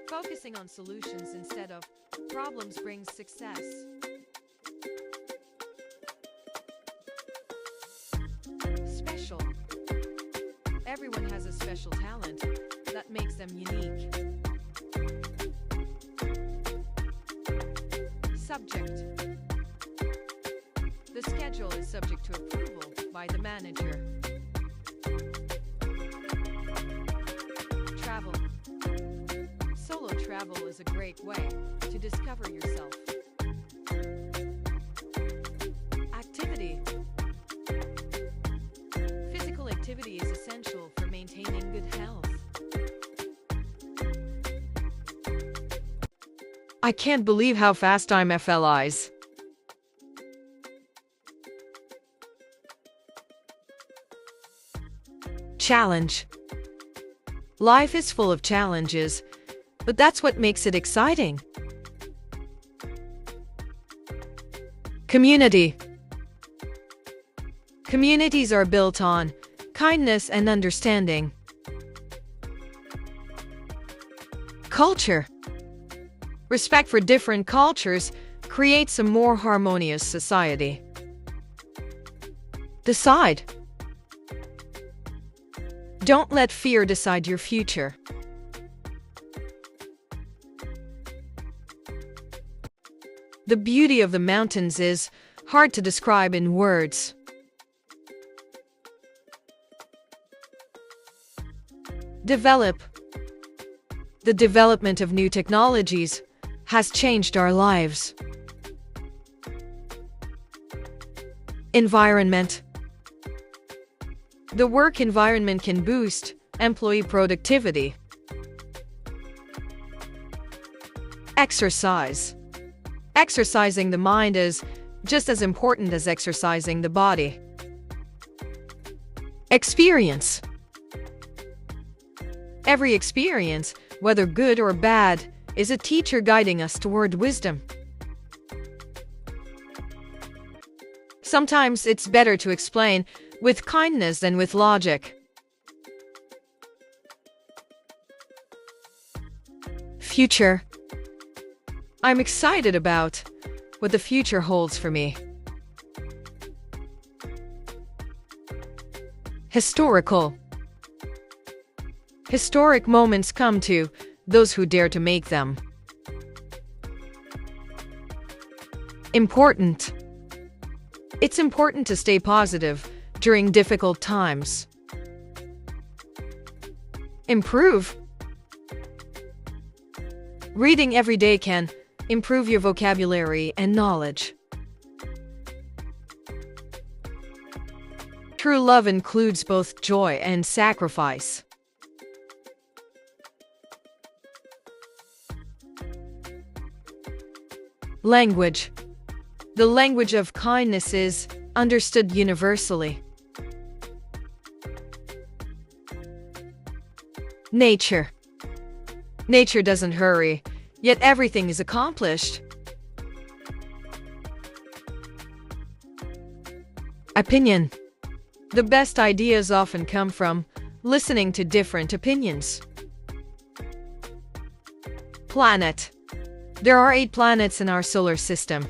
Focusing on solutions instead of problems brings success. Special. Everyone has a special talent that makes them unique. Subject. The schedule is subject to approval by the manager. Travel. Solo travel is a great way to discover yourself. Activity. Physical activity is essential for maintaining good health. I can't believe how fast time flies. Challenge. Life is full of challenges, but that's what makes it exciting. Community. Communities are built on kindness and understanding. Culture. Respect for different cultures creates a more harmonious society. Decide. Don't let fear decide your future. The beauty of the mountains is hard to describe in words. Develop. The development of new technologies has changed our lives. Environment. The work environment can boost employee productivity. Exercise. Exercising the mind is just as important as exercising the body. Experience. Every experience, whether good or bad, is a teacher guiding us toward wisdom. Sometimes it's better to explain with kindness than with logic. Future. I'm excited about what the future holds for me. Historical. Historic moments come to those who dare to make them. Important. It's important to stay positive during difficult times. Improve. Reading every day can improve your vocabulary and knowledge. True love includes both joy and sacrifice. Language. The language of kindness is understood universally. Nature. Nature doesn't hurry, yet everything is accomplished. Opinion. The best ideas often come from listening to different opinions. Planet. There are 8 planets in our solar system.